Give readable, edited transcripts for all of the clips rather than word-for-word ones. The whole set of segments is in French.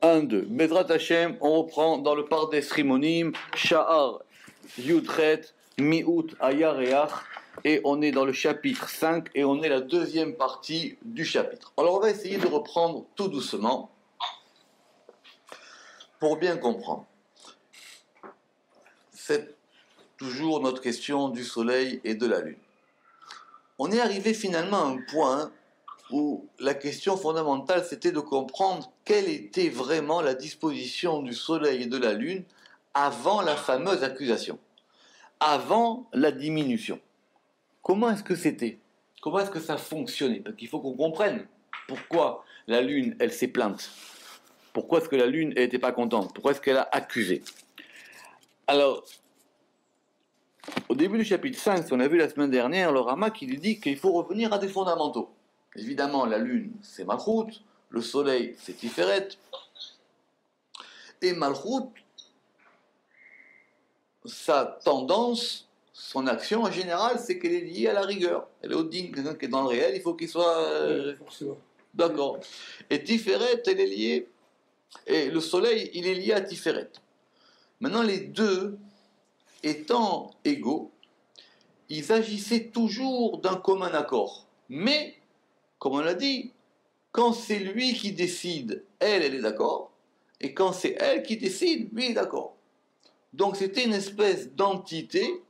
1, 2. Bezrat Hashem, on reprend dans le Pardes Rimonim, Sha'ar, Yudchet, Mi'ut, Ayareach, et on est dans le chapitre 5, et on est la deuxième partie du chapitre. Alors on va essayer de reprendre tout doucement, pour bien comprendre. C'est toujours notre question du soleil et de la lune. On est arrivé finalement à un point où la question fondamentale, c'était de comprendre quelle était vraiment la disposition du soleil et de la lune avant la fameuse accusation, avant la diminution. Comment est-ce que c'était? Comment est-ce que ça fonctionnait? Parce qu'il faut qu'on comprenne pourquoi la lune, elle s'est plainte. Pourquoi est-ce que la lune, elle n'était pas contente? Pourquoi est-ce qu'elle a accusé? Alors, au début du chapitre 5, ce qu'on a vu la semaine dernière, le Rama qui lui dit qu'il faut revenir à des fondamentaux. Évidemment, la lune, c'est Malchut, le soleil, c'est Tiferet. Et Malchut, sa tendance, son action en général, c'est qu'elle est liée à la rigueur. Elle est au din, quelqu'un qui est dans le réel, il faut qu'il soit... forcément. D'accord. Et Tiferet, elle est liée... Et le soleil, il est lié à Tiferet. Maintenant, les deux, étant égaux, ils agissaient toujours d'un commun accord. Mais... comme on l'a dit, quand c'est lui qui décide, elle est d'accord, et quand c'est elle qui décide, lui est d'accord. Donc c'était une espèce d'entité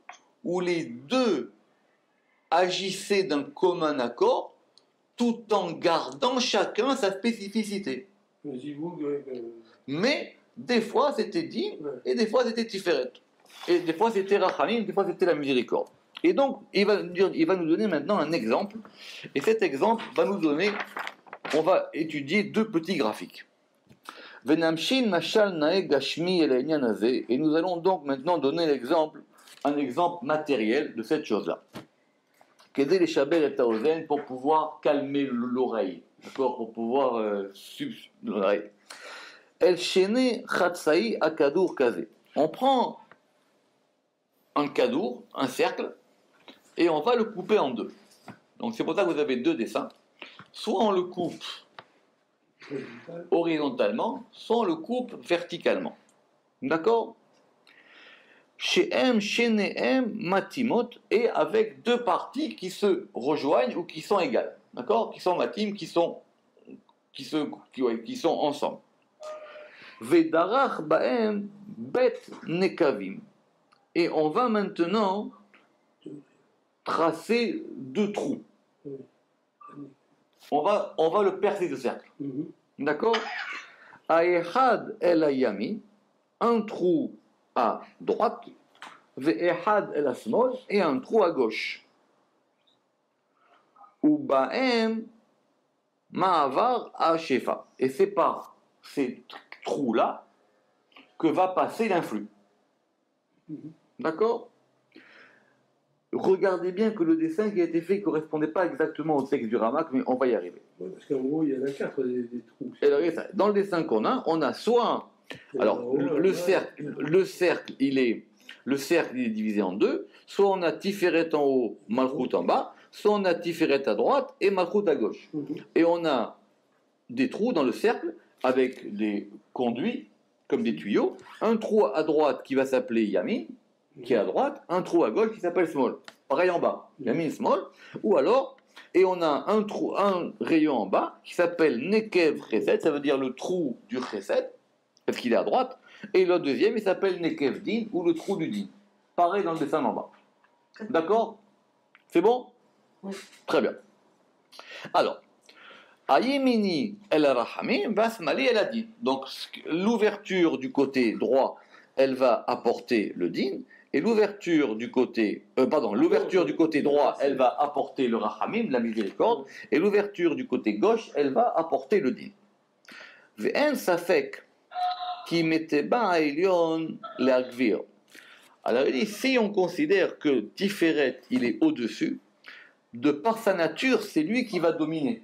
où les deux agissaient d'un commun accord, tout en gardant chacun sa spécificité. Mais des fois c'était dit, et des fois c'était Tiferet. Et des fois c'était Rachamim, des fois c'était la miséricorde. Et donc, il va nous donner maintenant un exemple. Et cet exemple va nous donner, on va étudier deux petits graphiques. Et nous allons donc maintenant donner l'exemple, un exemple matériel de cette chose-là. Pour pouvoir calmer l'oreille. D'accord? Pour pouvoir l'oreille. On prend un kadour, un cercle, et on va le couper en deux. Donc c'est pour ça que vous avez deux dessins. Soit on le coupe horizontalement, soit on le coupe verticalement. D'accord? She'em, shene'em, matimot, et avec deux parties qui se rejoignent ou qui sont égales. D'accord? Qui sont matim, qui sont ensemble. Vedarach ba'em bet nekavim. Et on va maintenant tracer deux trous. On va le percer, ce cercle. D'accord? Aehad el ayami, un trou à droite, ve'ehad el asmol, et un trou à gauche. Ubaem ma'avar ha-shefa. Et c'est par ces trous-là que va passer l'influx. D'accord? Regardez bien que le dessin qui a été fait ne correspondait pas exactement au texte du Ramak, mais on va y arriver. Oui, parce qu'en gros, il y en a quatre des trous. Et alors, dans le dessin qu'on a, on a soit... Alors, le cercle, il est divisé en deux. Soit on a Tiferet en haut, Malchut en bas, soit on a Tiferet à droite et Malchut à gauche. Et on a des trous dans le cercle avec des conduits, comme des tuyaux. Un trou à droite qui va s'appeler Yamin, qui est à droite, un trou à gauche qui s'appelle Small. Pareil en bas, Yamin, Small. Ou alors, et on a un rayon en bas qui s'appelle Nekev Chesed, ça veut dire le trou du Chesed, parce qu'il est à droite. Et le deuxième, il s'appelle Nekev Din, ou le trou du Din. Pareil dans le dessin en bas. D'accord? C'est bon? Oui. Très bien. Alors, Ayemini el Rahamim, Basmali el Adin. Donc, l'ouverture du côté droit, elle va apporter le Din. Et l'ouverture du côté droit, elle va apporter le Rachamim, la miséricorde, et l'ouverture du côté gauche, elle va apporter le Din. Ve'en safek qui mettait bas à Elion l'Agvir. Alors il dit, si on considère que Tiferet, il est au-dessus, de par sa nature, c'est lui qui va dominer.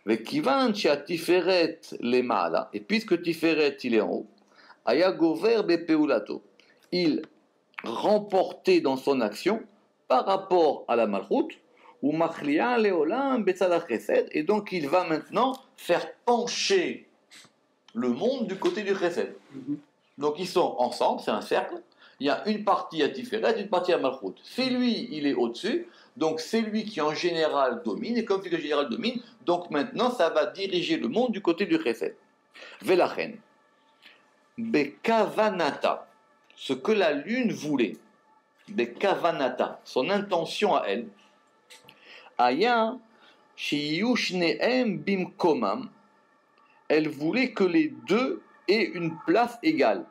Ve'kivan chez Tiferet les ma'ala, et puisque Tiferet, il est en haut, aya gover bepeulato. Il remportait dans son action par rapport à la Malchut, ou Machlia Leolam Betzalach Chesed, et donc il va maintenant faire pencher le monde du côté du chesed. Donc ils sont ensemble, c'est un cercle. Il y a une partie à Tiferet, une partie à Malchut. C'est lui, il est au-dessus, donc c'est lui qui en général domine, et comme c'est le général domine, donc maintenant ça va diriger le monde du côté du chesed. Velachen, Bekavanata, ce que la lune voulait, Bekavanata, son intention à elle, Aya, Shiyushneem Bimkomam, elle voulait que les deux aient une place égale.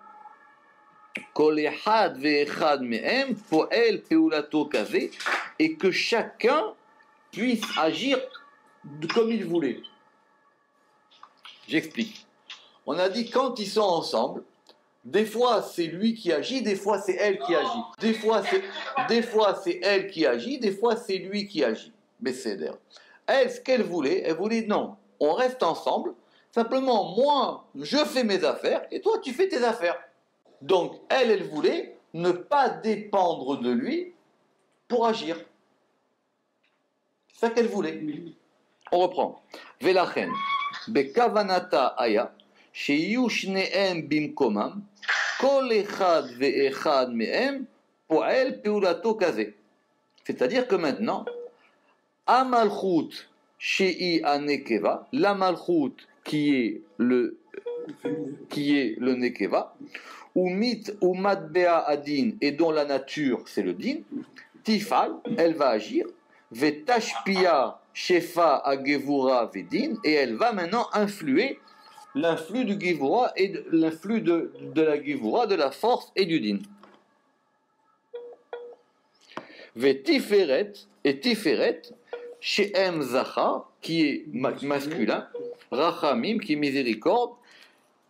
Et que chacun puisse agir comme il voulait. J'explique. On a dit quand ils sont ensemble, des fois c'est lui qui agit, des fois c'est elle qui agit. Des fois c'est elle qui agit, des fois c'est lui qui agit. Mais c'est d'ailleurs. Elle, ce qu'elle voulait non, on reste ensemble, simplement moi je fais mes affaires et toi tu fais tes affaires. Donc, elle voulait ne pas dépendre de lui pour agir. C'est ça qu'elle voulait. On reprend. Velachen, bekavanata aya, sheyu shneem bimkomam, kol echad ve'echad mehem, po'el peulato kaze. C'est-à-dire que maintenant, amalchut shei anekeva, la malchut qui est le nekeva, ou mit ou matbea adin, et dont la nature c'est le din, tifal, elle va agir, vetashpia shefa agevura vedin, et elle va maintenant influer l'influx du gevura et l'influx de la gevura, de la force et du din. Vetiferet, et tiferet, sheem zachar, qui est masculin, rachamim, qui est miséricorde,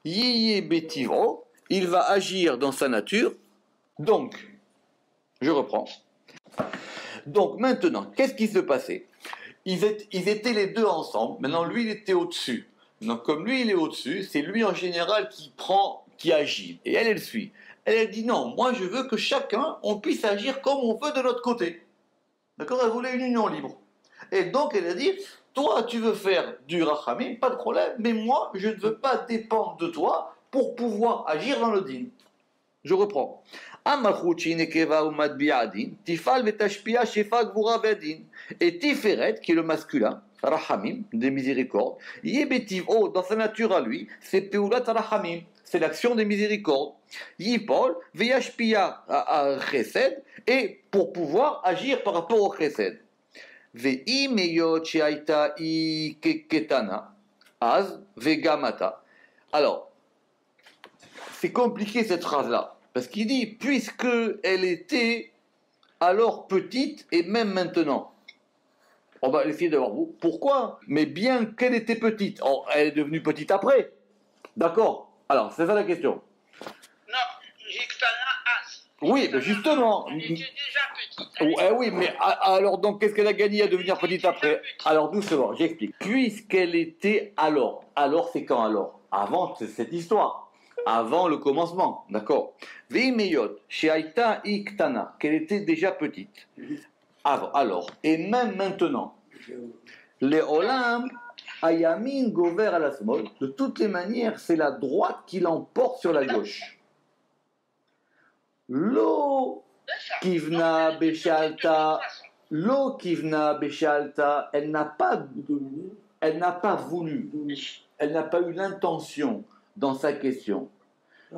yiye betivro, il va agir dans sa nature. Donc, je reprends. Donc maintenant, qu'est-ce qui se passait? Ils étaient les deux ensemble. Maintenant, lui, il était au-dessus. Donc, comme lui, il est au-dessus, c'est lui en général qui agit. Et elle suit. Elle dit non, moi, je veux que chacun, on puisse agir comme on veut de l'autre côté. D'accord? Elle voulait une union libre. Et donc, elle a dit, toi, tu veux faire du rachamim, pas de problème, mais moi, je ne veux pas dépendre de toi pour pouvoir agir dans le din. Je reprends. Et Tiferet, qui est le masculin, Rahamim, des miséricordes, Yebetivo, dans sa nature à lui, c'est Peulat Rahamim, c'est l'action des miséricordes. Yipol, Veyashpia à Chesed, et pour pouvoir agir par rapport au Chesed. Veimeyot Sheaita Iketana, Az, Vegamata. Alors, c'est compliqué cette phrase-là, parce qu'il dit, puisque elle était alors petite et même maintenant. On va essayer de voir pourquoi. Mais bien qu'elle était petite, elle est devenue petite après. D'accord? Alors, c'est ça la question. Non, Jiktana As. Oui, mais justement. Elle était déjà petite. Oui, mais alors, donc, qu'est-ce qu'elle a gagné à devenir petite après? Alors, doucement, j'explique. Puisqu'elle était alors c'est quand alors? Avant cette histoire. Avant le commencement, d'accord. Veimeyot, sheaita iktana, qu'elle était déjà petite. Alors, et même maintenant, les olam, ayamin gover à la smol, de toutes les manières, c'est la droite qui l'emporte sur la gauche. Lo kivna beshalta, elle n'a pas voulu, elle n'a pas eu l'intention dans sa question.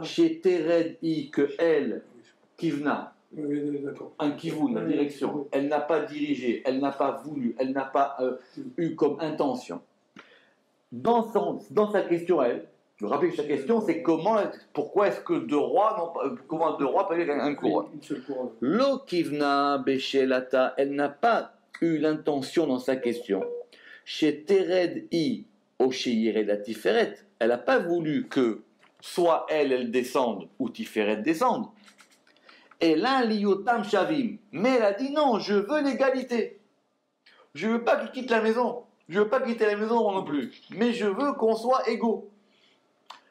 Chez Tered I, que elle, Kivna, un Kivun, la direction, elle n'a pas dirigé, elle n'a pas voulu, elle n'a pas eu comme intention. Dans sa question, elle, je vous rappelle que sa question, c'est pourquoi est-ce que deux rois peuvent avoir un couronne? Lo Kivna Beshelata, elle n'a pas eu l'intention dans sa question. Chez Tered I, au Sheyired Tiferet, elle n'a pas voulu que soit elle descende ou Tiferet descende. Et là, l'iotam shavim. Mais elle a dit non, je veux l'égalité. Je ne veux pas qu'il quitte la maison. Je ne veux pas quitter la maison non plus. Mais je veux qu'on soit égaux.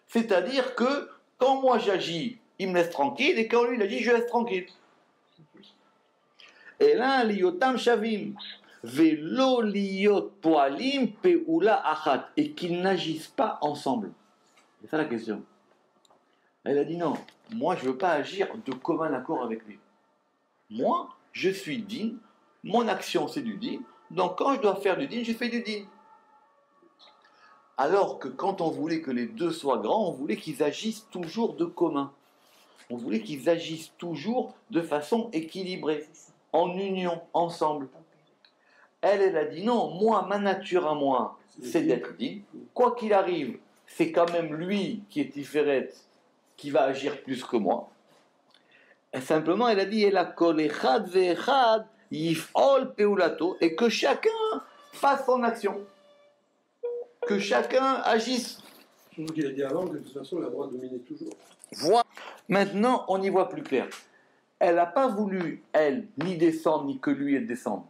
C'est-à-dire que quand moi j'agis, il me laisse tranquille, et quand lui il agit, je laisse tranquille. Et là, l'iotam shavim. Velo liot poalim peula achat. Et qu'ils n'agissent pas ensemble. C'est ça la question. Elle a dit non, moi je ne veux pas agir de commun accord avec lui. Moi, je suis digne, mon action c'est du digne, donc quand je dois faire du digne, je fais du digne. Alors que quand on voulait que les deux soient grands, on voulait qu'ils agissent toujours de commun. On voulait qu'ils agissent toujours de façon équilibrée, en union, ensemble. Elle a dit non, moi, ma nature à moi, c'est d'être digne. Quoi qu'il arrive, c'est quand même lui qui est Tiferet, qui va agir plus que moi. Et simplement, elle a dit, et que chacun fasse son action. Que chacun agisse. Donc il a dit avant que de toute façon, la droite dominait toujours. Voilà. Maintenant, on y voit plus clair. Elle n'a pas voulu, elle, ni descendre, ni que lui descende.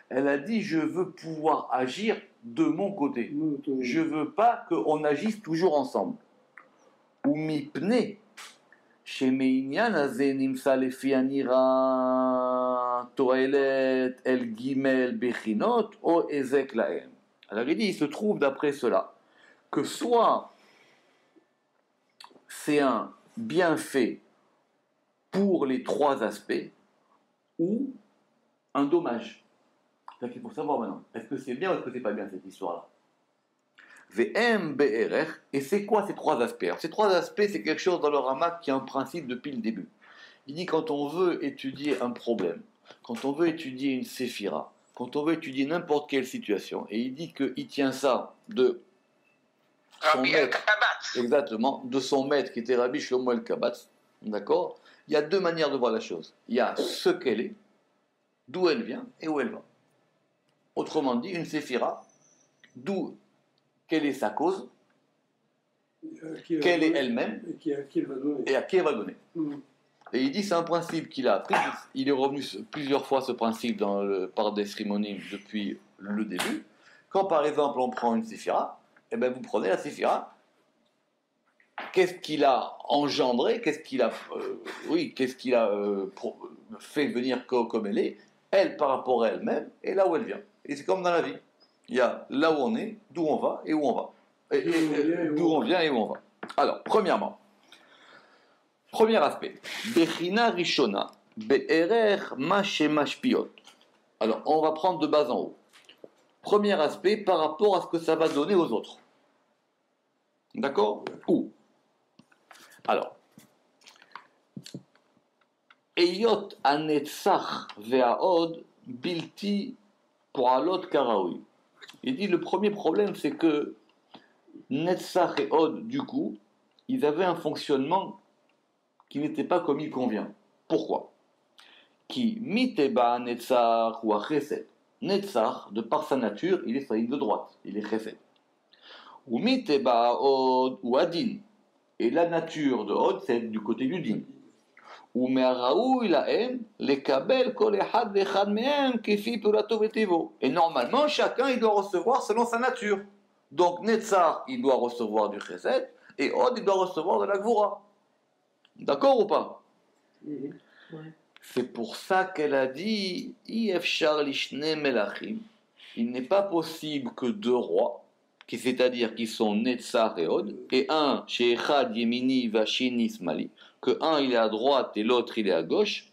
Elle a dit, je veux pouvoir agir de mon côté. Je ne veux pas qu'on agisse toujours ensemble. Ou mipne, chez Meinyan Azé Nimsa Lefi Anira Toelet El Gimel Bechinot O Ezek Laem. Alors il dit, il se trouve d'après cela, que soit c'est un bienfait pour les trois aspects, ou un dommage. C'est-à-dire qu'il faut savoir maintenant, est-ce que c'est bien ou est-ce que c'est pas bien cette histoire-là? VM, BRR, et c'est quoi ces trois aspects? Alors, ces trois aspects, c'est quelque chose dans le Ramak qui a un principe depuis le début. Il dit quand on veut étudier un problème, quand on veut étudier une séphira, quand on veut étudier n'importe quelle situation, et il dit qu'il tient ça de son maître, exactement, de son maître qui était Rabbi Shlomo el-Kabatz, d'accord? Il y a deux manières de voir la chose. Il y a ce qu'elle est, d'où elle vient et où elle va. Autrement dit, une séphira, quelle est sa cause, quelle est elle-même, et à qui elle va donner. Et à qui elle va donner. Et il dit c'est un principe qu'il a appris, il est revenu plusieurs fois ce principe par des cérémonies depuis le début. Quand par exemple on prend une séphira, eh bien vous prenez la séphira, qu'est-ce qu'il a engendré, qu'est-ce qu'il a fait venir comme elle est, elle par rapport à elle-même, et là où elle vient. Et c'est comme dans la vie. Il y a là où on est, d'où on va et où on va. D'où on vient et où on va. Alors, premièrement, premier aspect. Bechina Rishona, Be'erer Mashemashpiot. Alors, on va prendre de bas en haut. Premier aspect par rapport à ce que ça va donner aux autres. D'accord? Où? Alors, Eyot Anetzach Ve'aod Bilti Po'alot Karaoui. Il dit le premier problème, c'est que Netzach et Od, du coup, ils avaient un fonctionnement qui n'était pas comme il convient. Pourquoi? Qui miteba Netzach ou Chesed. Netzach, de par sa nature, il est sa ligne de droite, il est Chesed. Ou miteba Od ou Adin. Et la nature de Od, c'est du côté du Din. Ou me'araou ilahem lekabel kol echad ve'echad mehem kefi purato vetevo. Et normalement, chacun il doit recevoir selon sa nature. Donc Netzach, il doit recevoir du Chesed, et Od, il doit recevoir de la Gvura. D'accord ou pas? Ouais. C'est pour ça qu'elle a dit Ifshar lishne melachim. Il n'est pas possible que deux rois, c'est-à-dire qui sont Netzach et Od, et un chez Echad Yemini Vashini Smali, que un il est à droite et l'autre il est à gauche,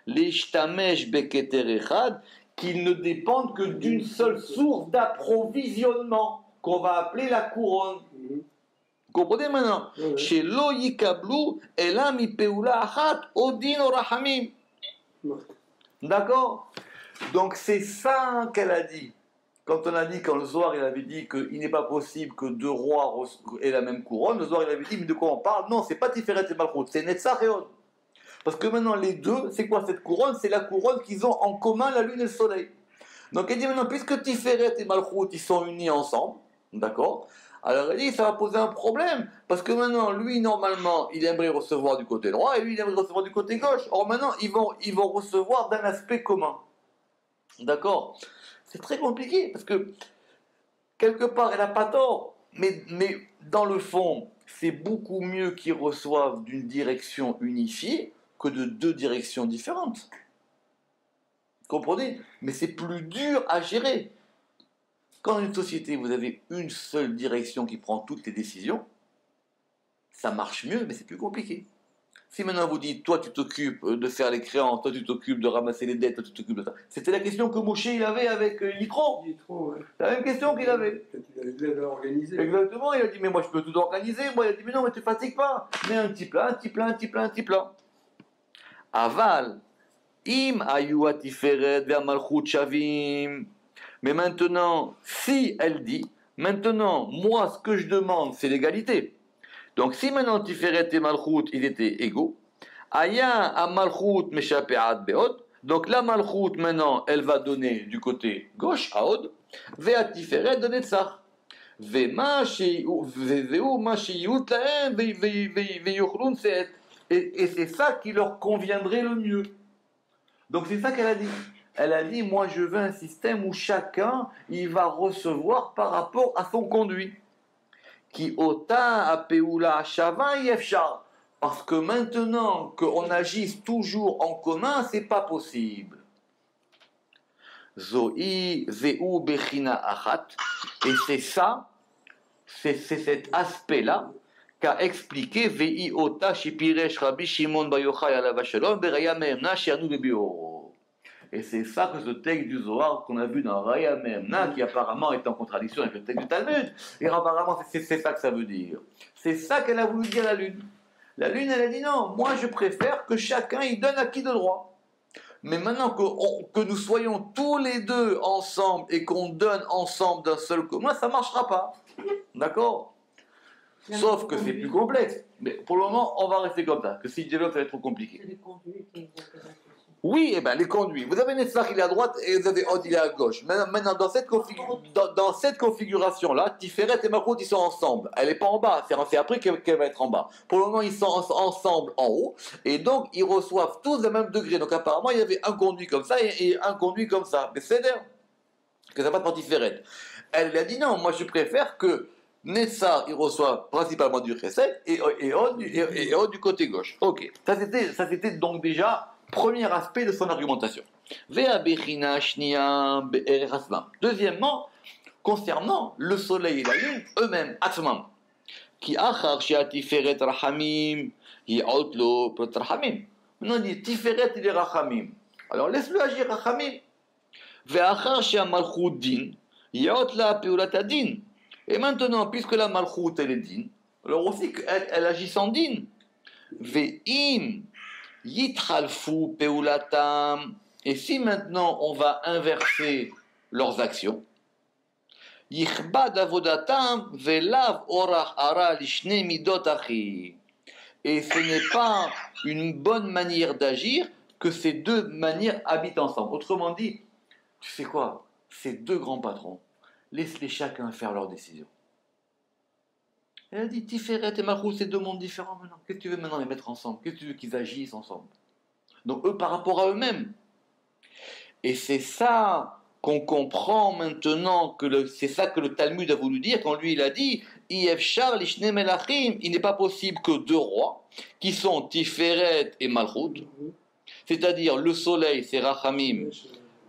l'ishtamesh beketer echad, qu'ils ne dépendent que d'une seule source d'approvisionnement, qu'on va appeler la couronne. Vous comprenez maintenant? Chez lo yikablu elam ipeula achat odin orahamim. D'accord? Donc c'est ça qu'elle a dit. Quand on a dit, quand le Zohar il avait dit qu'il n'est pas possible que deux rois aient la même couronne, le Zohar il avait dit, mais de quoi on parle? Non, c'est pas Tiferet et Malchut, c'est Netzach et Od. Parce que maintenant les deux, c'est quoi cette couronne? C'est la couronne qu'ils ont en commun, la lune et le soleil. Donc elle dit maintenant, puisque Tiferet et Malchut, ils sont unis ensemble, d'accord? Alors elle dit, ça va poser un problème, parce que maintenant, lui, normalement, il aimerait recevoir du côté droit, et lui, il aimerait recevoir du côté gauche. Or maintenant, ils vont recevoir d'un aspect commun. D'accord? C'est très compliqué, parce que, quelque part, elle n'a pas tort, mais dans le fond, c'est beaucoup mieux qu'ils reçoivent d'une direction unifiée que de deux directions différentes. Comprenez? Mais c'est plus dur à gérer. Quand dans une société, vous avez une seule direction qui prend toutes les décisions, ça marche mieux, mais c'est plus compliqué. Si maintenant vous dites, toi tu t'occupes de faire les créances, toi tu t'occupes de ramasser les dettes, toi tu t'occupes de ça. C'était la question que Moshe il avait avec Yitro. Yitro, ouais. C'est la même question qu'il avait. Quand il avait organisé. Exactement, il a dit, mais moi je peux tout organiser. Moi il a dit, mais non, mais tu fatigues pas. Mets un petit plat, un petit plat, un petit plat, un petit plat. Aval, im ayu atiferet ve'amalchut shavim. Mais maintenant, si elle dit, maintenant, moi ce que je demande c'est l'égalité. Donc si maintenant Tiferet et Malchut, ils étaient égaux, Aya a Malchut Meshapeat Beod, donc la Malchut maintenant, elle va donner du côté gauche à Od, Vea Tiferet de Netzach. Et c'est ça qui leur conviendrait le mieux. Donc c'est ça qu'elle a dit. Elle a dit, moi je veux un système où chacun, il va recevoir par rapport à son conduit. Qui ota apeula shava yefshar. Parce que maintenant qu'on agisse toujours en commun, c'est pas possible. Zoï zeu bechina achat. Et c'est ça, c'est cet aspect-là qu'a expliqué Vei ota shipiresh Rabbi Shimon bar Yochai alav shalom beraya me'emna she'anu bebioro. Et c'est ça que ce texte du Zohar qu'on a vu dans Raya Me'emna, qui apparemment est en contradiction avec le texte du Talmud, et apparemment c'est ça que ça veut dire. C'est ça qu'elle a voulu dire la Lune. La Lune, elle a dit non, moi je préfère que chacun y donne à qui de droit. Mais maintenant que nous soyons tous les deux ensemble et qu'on donne ensemble d'un seul commun, ça ne marchera pas. D'accord ? Sauf que c'est plus complexe. Mais pour le moment, on va rester comme ça, que si je développe, ça va être trop compliqué. Oui, eh ben, les conduits. Vous avez Netzach, il est à droite, et vous avez Od, il est à gauche. Maintenant, dans cette configuration-là, Tiferet et Malchut, ils sont ensemble. Elle n'est pas en bas, c'est après qu'elle va être en bas. Pour le moment, ils sont ensemble en haut, et donc, ils reçoivent tous le même degré. Donc, apparemment, il y avait un conduit comme ça et un conduit comme ça. Mais c'est d'ailleurs que ça passe par Tiferet. Elle a dit non, moi, je préfère que Netzach, il reçoit principalement du Chesed, et Od du côté gauche. Ok. Ça, c'était donc déjà premier aspect de son argumentation. Deuxièmement, concernant le soleil et la lune eux-mêmes, Atzmam, qui achar she'atiferet rachamim, yi'ot lo prot rachamim. Maintenant on dit tiferet il est rachamim. Alors laisse-le agir rachamim. Ve'achar she'amalchut din, yi'ot la peulat din. Et maintenant, puisque la malchut elle est din, alors aussi qu'elle agit sans din. Ve'im Yitchalfu peulatam. Et si maintenant on va inverser leurs actions, Yichbad avodatam velav orach ara lishne midot achi. Et ce n'est pas une bonne manière d'agir que ces deux manières habitent ensemble. Autrement dit, tu sais quoi, ces deux grands patrons, laisse-les chacun faire leurs décisions. Elle a dit, Tiferet et Malchut, c'est deux mondes différents maintenant. Qu'est-ce que tu veux maintenant les mettre ensemble? Qu'est-ce que tu veux qu'ils agissent ensemble? Donc eux par rapport à eux-mêmes. Et c'est ça qu'on comprend maintenant, c'est ça que le Talmud a voulu dire quand lui il a dit Yefshar lishne melachim, il n'est pas possible que deux rois qui sont Tiferet et Malchut, c'est-à-dire le soleil c'est Rachamim,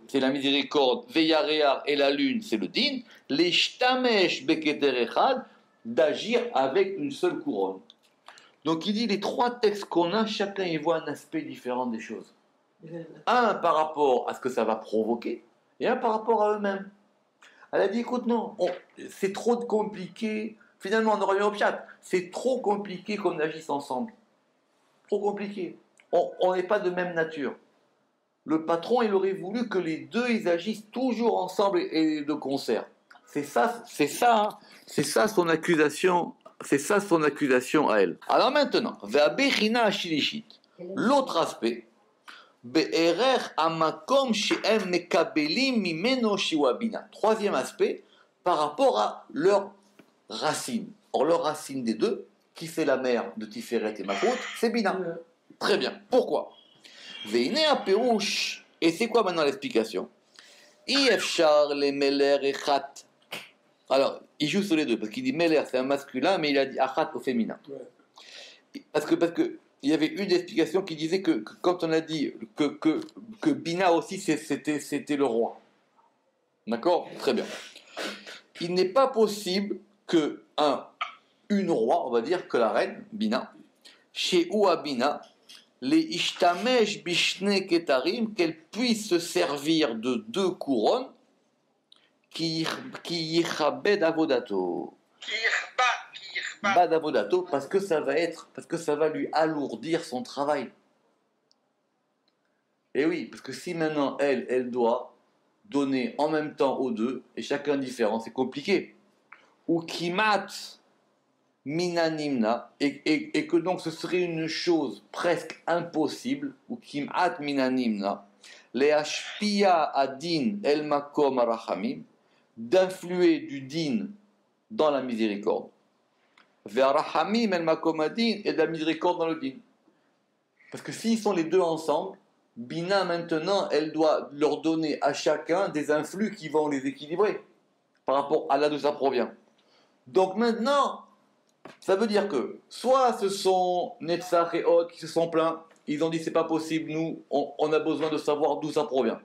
c'est la miséricorde, Veyarear et la lune c'est le din, les shtamesh beketer echad, d'agir avec une seule couronne. Donc il dit les trois textes qu'on a, chacun y voit un aspect différent des choses. Un par rapport à ce que ça va provoquer, et un par rapport à eux-mêmes. Elle a dit, écoute, non, c'est trop compliqué. Finalement, on revient au pshat. C'est trop compliqué qu'on agisse ensemble. Trop compliqué. On n'est pas de même nature. Le patron, il aurait voulu que les deux, ils agissent toujours ensemble et de concert. C'est ça son accusation. C'est ça son accusation à elle. Alors maintenant, l'autre aspect, troisième aspect, par rapport à leur racine. Or, leur racine des deux, qui fait la mère de Tiferet et Malchut, c'est Bina. Très bien. Pourquoi? Et c'est quoi maintenant l'explication? Alors, il joue sur les deux, parce qu'il dit Meler, c'est un masculin, mais il a dit Achat au féminin. Parce que il y avait une explication qui disait que quand on a dit que Bina aussi c'était le roi. D'accord? Très bien. Il n'est pas possible que une roi, on va dire, que la reine, Bina, chez Oua Bina, les Ishtamesh Bishne Ketarim, qu'elle puisse se servir de 2 couronnes qui yichabed avodato. Bad avodato, parce que ça va lui alourdir son travail. Et oui, parce que si maintenant elle doit donner en même temps aux 2, et chacun différent, c'est compliqué. Ou kimat minanimna, et que donc ce serait une chose presque impossible, ou kimat minanimna, le hashpia adin el makom arachamim, d'influer du din dans la miséricorde, vers arachamim el makom adin, et de la miséricorde dans le din. Parce que s'ils sont les 2 ensemble, Bina maintenant, elle doit leur donner à chacun des influx qui vont les équilibrer par rapport à là d'où ça provient. Donc maintenant, ça veut dire que soit ce sont Netzach et Hod qui se sont plaints, ils ont dit c'est pas possible, nous on a besoin de savoir d'où ça provient.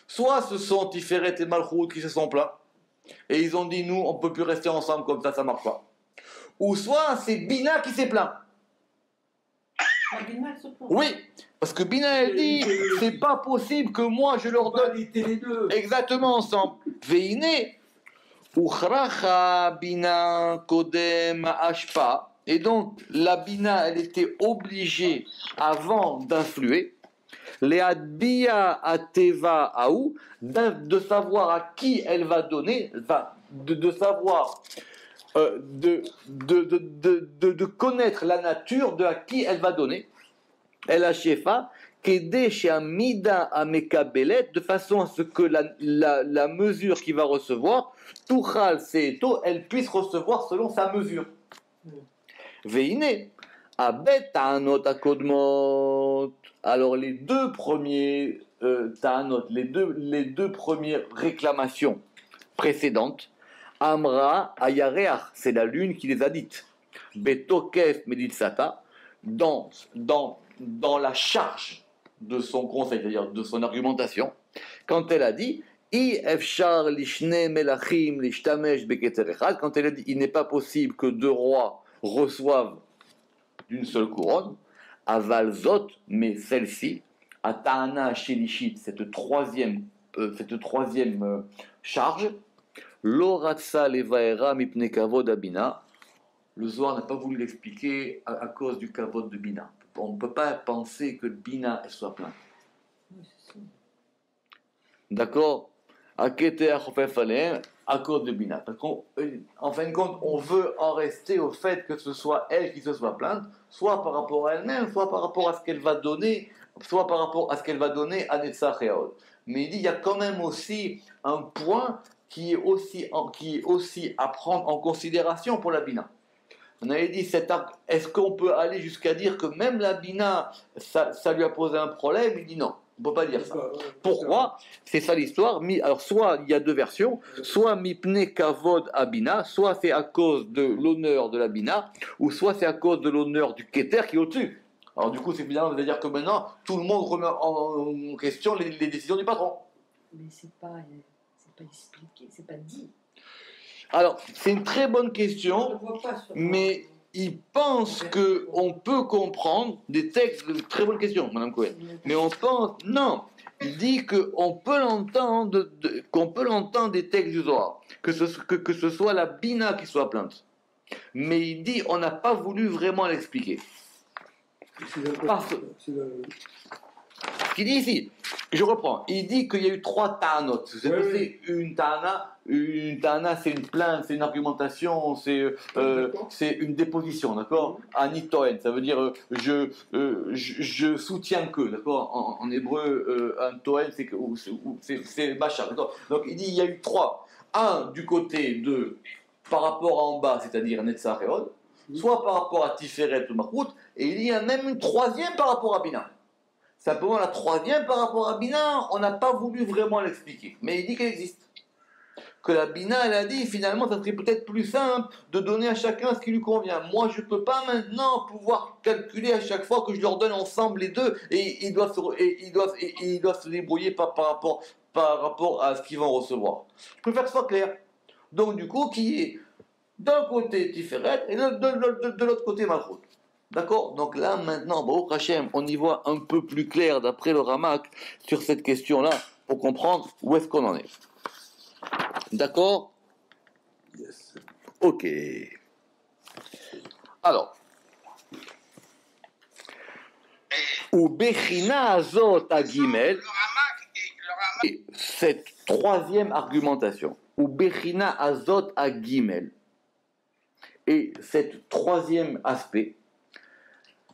Soit ce sont Tiferet et Malchut qui se sont plaints et ils ont dit nous on peut plus rester ensemble comme ça marche pas. Ou soit c'est Bina qui s'est plaint. Oui, parce que Bina elle dit c'est pas possible que moi je leur donne les 2 exactement ensemble. Veine Uchracha Bina Kodem Ashpa, et donc la Bina elle était obligée avant d'influer Leadbia Ateva Aou, de savoir à qui elle va donner, de savoir de connaître la nature de à qui elle va donner. Elle a shefa qu'aider chez un mida à mekabelet, de façon à ce que la mesure qu'il va recevoir, tuchal seeto, elle puisse recevoir selon sa mesure. Veine abet ta'anot akodmot. Alors les 2 premiers ta'anot, les deux premières réclamations précédentes, Amra ayareach, c'est la lune qui les a dites. Betokef meditsata, dans la charge de son conseil, c'est-à-dire de son argumentation, quand elle a dit quand elle a dit il n'est pas possible que 2 rois reçoivent d'une seule couronne, avalzot, mais celle-ci, atana shelishit, cette troisième charge, l'oratsa levaera mipne kavod abina, le Zohar n'a pas voulu l'expliquer à cause du kavod de Bina. On ne peut pas penser que Bina elle soit pleine. D'accord? À cause de Bina. Parce qu'en fin de compte, on veut en rester au fait que ce soit elle qui se soit plainte, soit par rapport à elle-même, soit par rapport à ce qu'elle va donner, soit par rapport à ce qu'elle va donner à Netzach et Hod. Mais il dit, il y a quand même aussi un point qui est aussi à prendre en considération pour la Bina. On avait dit, est-ce qu'on peut aller jusqu'à dire que même la Bina, ça lui a posé un problème? Il dit non, on ne peut pas dire ça. Pourquoi? C'est ça l'histoire. Alors, soit il y a 2 versions, soit mipne kavod abina, soit c'est à cause de l'honneur de la Bina, ou soit c'est à cause de l'honneur du Keter qui est au-dessus. Alors, du coup, c'est évidemment, ça veut dire que maintenant, tout le monde remet en question les décisions du patron. Mais c'est pas expliqué, c'est pas dit. Alors, c'est une très bonne question, mais il pense qu'on peut comprendre des textes, très bonne question, Madame Cohen, mais on pense, non, il dit qu'on peut l'entendre, des textes du Zohar, que ce soit la Bina qui soit plainte, mais il dit on n'a pas voulu vraiment l'expliquer. Ce qu'il dit ici, je reprends, il dit qu'il y a eu 3 ta'anot. Vous savez, une ta'ana, c'est une plainte, c'est une argumentation, c'est une déposition, d'accord? Anitoen, ça veut dire je soutiens que, d'accord? En hébreu, un toen, c'est bachar, d'accord? Donc il dit il y a eu 3. Un du côté de, par rapport à en bas, c'est-à-dire Netzach et Hod, soit par rapport à Tiferet ou Malchut, et il y a même une 3e par rapport à Bina. Simplement, la 3e par rapport à Bina, on n'a pas voulu vraiment l'expliquer. Mais il dit qu'elle existe. Que la Bina, elle a dit, finalement, ça serait peut-être plus simple de donner à chacun ce qui lui convient. Moi, je ne peux pas maintenant pouvoir calculer à chaque fois que je leur donne ensemble les 2, et ils doivent se débrouiller par rapport à ce qu'ils vont recevoir. Je préfère que ce soit clair. Donc, du coup, qui est D'un côté Tiferet et de l'autre côté Malchut. D'accord? Donc là, maintenant, Baruch Hashem, on y voit un peu plus clair d'après le Ramak sur cette question-là pour comprendre où est-ce qu'on en est. D'accord? Yes. Ok. Alors. Ou Bechina Azot à Gimel. Et cette troisième argumentation. Ou Bechina Azot à Gimel. Et cette troisième aspect.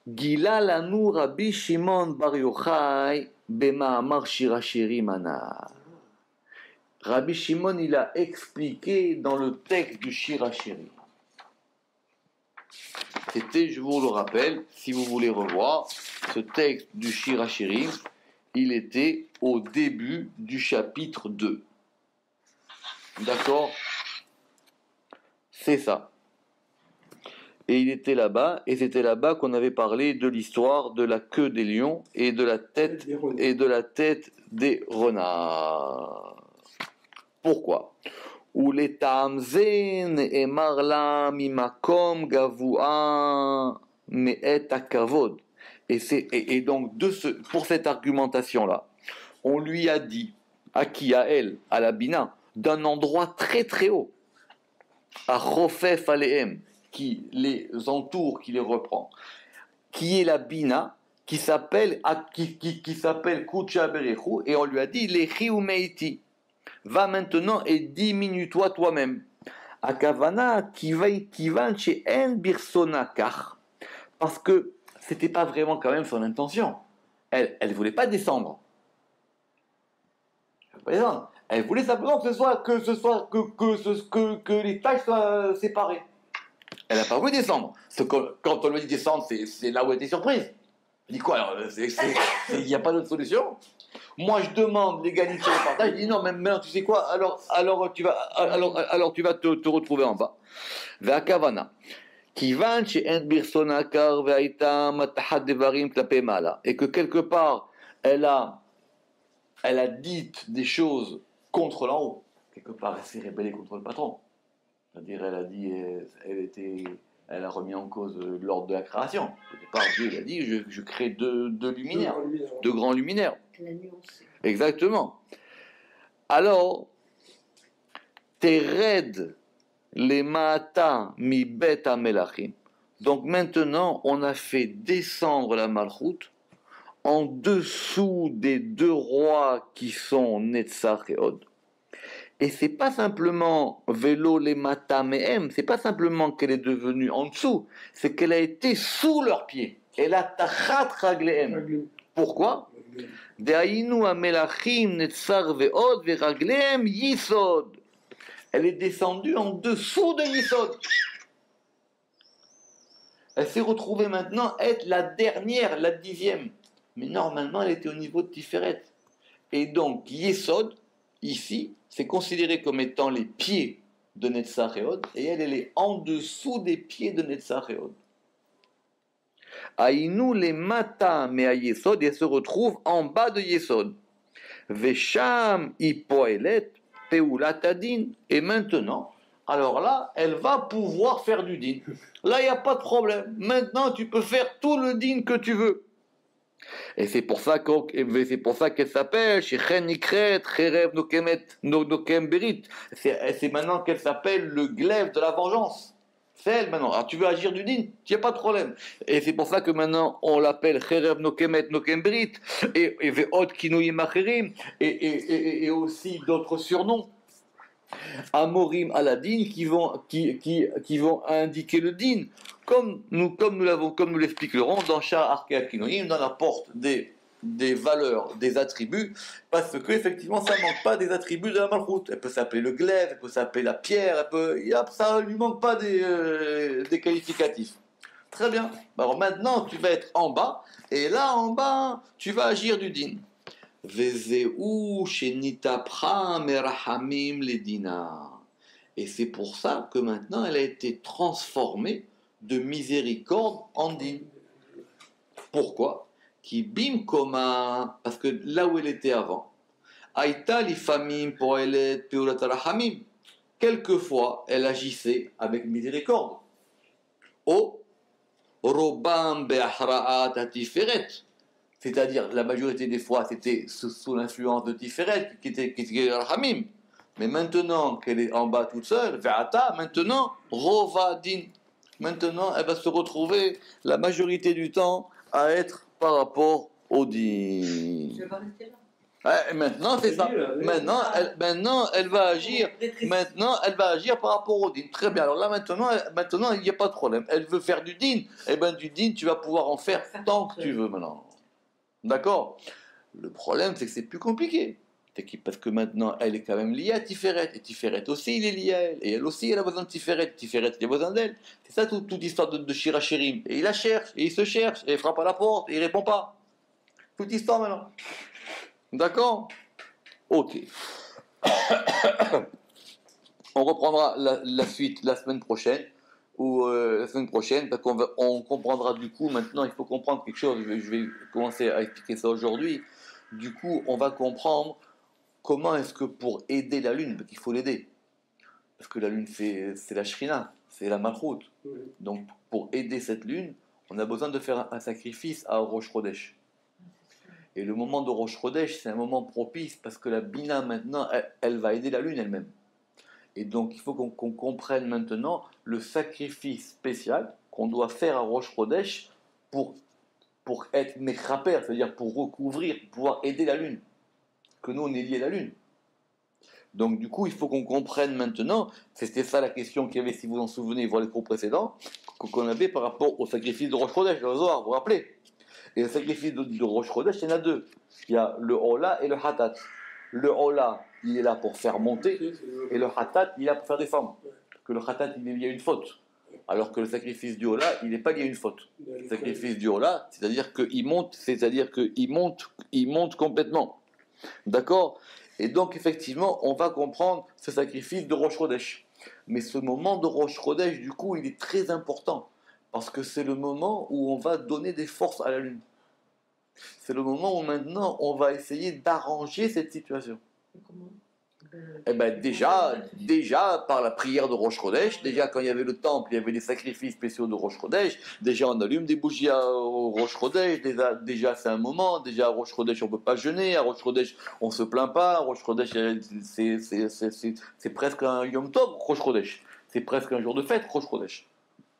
Gila lanu Rabbi Shimon Bar Yochai b'ma'amar Shir HaShirim Ana. Rabbi Shimon, il a expliqué dans le texte du Shir HaShirim. C'était, je vous le rappelle, si vous voulez revoir, ce texte du Shir HaShirim, il était au début du chapitre 2. D'accord? C'est ça. Et il était là-bas, et c'était là-bas qu'on avait parlé de l'histoire de la queue des lions et de la tête des renards. Pourquoi? Ou les tamzen et marla mimakom gavua me'et akavod. Et donc pour cette argumentation-là, on lui a dit à qui? À elle, à la Bina, d'un endroit très très haut, à Chofef Alehem, qui les entoure, qui les reprend, qui est la Bina, qui s'appelle Kucha Berechu, et on lui a dit Lechi Umeiti, va maintenant et diminue-toi toi-même. Akavana kivan chez en birsona kach, parce que c'était pas vraiment quand même son intention. Elle voulait pas descendre. Elle voulait simplement que les tâches soient séparées. Elle n'a pas voulu descendre. Quand on lui dit descendre, c'est là où elle était surprise. Elle dit quoi alors? Il n'y a pas d'autre solution. Moi, je demande l'égalité au partage. Je dis non, mais maintenant, tu sais quoi? Alors tu vas te retrouver en bas. Ve'akavana. Et que quelque part, elle a dit des choses contre l'en haut. Quelque part, elle s'est rébellée contre le patron. C'est-à-dire, elle a dit, elle a remis en cause l'ordre de la création. Au départ, Dieu il a dit, je crée deux luminaires, deux grands luminaires. La nuance. Exactement. Alors, Tered les Maata mi bet melachim. Donc maintenant, on a fait descendre la Malchut en dessous des deux rois qui sont Netzach et Od. Et c'est pas simplement vélo les Mata mehem, c'est pas simplement qu'elle est devenue en dessous, c'est qu'elle a été sous leurs pieds. Elle a tachat raglehem. Pourquoi? De'ainu amelachim Netzach ve'od ve'raglehem yisod. Elle est descendue en dessous de Yisod. Elle s'est retrouvée maintenant être la dernière, la 10e. Mais normalement, elle était au niveau de Tiferet. Et donc, Yisod, ici, c'est considéré comme étant les pieds de Netzach et Od, et elle est en dessous des pieds de Netzach et Od. Aïnou les mata me à Yisod, et elle se retrouve en bas de Yisod. Vesham ipoelet. Et maintenant, alors là, elle va pouvoir faire du din. Là, il n'y a pas de problème. Maintenant, tu peux faire tout le din que tu veux. Et c'est pour ça qu'elle s'appelle Shechen Nikret, Cherev Nokem Berit. C'est maintenant qu'elle s'appelle le glaive de la vengeance. C'est elle maintenant. Alors tu veux agir du din, il n'y a pas de problème. Et c'est pour ça que maintenant on l'appelle Cherev Nokem Berit et Ve'ot Kinuyim Acherim et aussi d'autres surnoms. Amorim Aladin qui vont indiquer le din, comme nous l'expliquerons dans Shar Arkea Kinoim, dans la porte des valeurs, des attributs, parce que effectivement ça ne manque pas des attributs de la Malchut. Elle peut s'appeler le glaive, elle peut s'appeler la pierre, ça ne lui manque pas des qualificatifs. Très bien. Alors maintenant tu vas être en bas, et là en bas tu vas agir du din. Et c'est pour ça que maintenant elle a été transformée de miséricorde en din. Pourquoi? Qui bim koma, parce que là où elle était avant, Aïta li famim poelet peulat rahamim. quelquefois, elle agissait avec miséricorde. O Robam Be'ahra'at Tiferet. C'est-à-dire, la majorité des fois, c'était sous l'influence de Tiferet, qui était Rahamim. Mais maintenant qu'elle est en bas toute seule, Ve'ata, maintenant, Rovadin. Maintenant, elle va se retrouver la majorité du temps à être par rapport au din. Je vais pas rester là. Ouais, maintenant, c'est ça. Maintenant, elle va agir. Maintenant, elle va agir par rapport au din. Très bien. Alors là, maintenant, il n'y a pas de problème. Elle veut faire du din. Eh bien, du din, tu vas pouvoir en faire tant que tu veux maintenant. D'accord? Le problème, c'est que c'est plus compliqué. Parce que maintenant, elle est quand même liée à Tiferet. Et Tiferet aussi, il est lié à elle. Et elle aussi, elle a besoin de Tiferet. Tiferet, il a besoin d'elle. C'est ça toute l'histoire de Shirachirim. Et il la cherche, et il se cherche, et il frappe à la porte, et il répond pas. Toute histoire maintenant. D'accord? Ok. On reprendra la suite la semaine prochaine. Parce qu'on comprendra du coup, maintenant il faut comprendre quelque chose, je vais commencer à expliquer ça aujourd'hui. Du coup, on va comprendre comment est-ce que pour aider la lune, parce qu'il faut l'aider, parce que la lune c'est la Shrina, c'est la Malchut. Donc pour aider cette lune, on a besoin de faire un sacrifice à Rosh Chodesh. Et le moment de Rosh Chodesh, c'est un moment propice, parce que la Bina maintenant, elle va aider la lune elle-même. Et donc, il faut qu'on comprenne maintenant le sacrifice spécial qu'on doit faire à Rosh Chodesh pour être mekraper, c'est-à-dire pour recouvrir, pour pouvoir aider la lune. Que nous, on est liés à la lune. Donc, du coup, il faut qu'on comprenne maintenant, c'était ça la question qu'il y avait, si vous vous en souvenez, voir les cours précédents, qu'on avait par rapport au sacrifice de Rosh Chodesh, le Zohar, vous vous rappelez? Et le sacrifice de Rosh Chodesh, il y en a deux. Il y a le Ola et le Hatat. Le Ola, il est là pour faire monter, et le Hatat, il est là pour faire descendre. Parce que le Hatat, il est lié à une faute. Alors que le sacrifice du Ola, il n'est pas lié à une faute. Le sacrifice du Ola, c'est-à-dire qu'il monte complètement. D'accord? Et donc, effectivement, on va comprendre ce sacrifice de Rosh Chodesh. Mais ce moment de Rosh Chodesh, du coup, il est très important. Parce que c'est le moment où on va donner des forces à la lune. C'est le moment où maintenant on va essayer d'arranger cette situation. Eh bien déjà par la prière de Rosh Chodesh, déjà quand il y avait le temple, il y avait des sacrifices spéciaux de Rosh Chodesh, déjà on allume des bougies au Rosh Chodesh, déjà c'est un moment, déjà à Rosh Chodesh on ne peut pas jeûner, à Rosh Chodesh on ne se plaint pas, à Rosh Chodesh c'est presque un Yom Tov, Rosh Chodesh, c'est presque un jour de fête, Rosh Chodesh.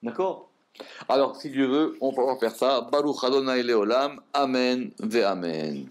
D'accord? Alors, si Dieu veut, on va faire ça. Baruch Adonai Leolam. Amen ve Amen.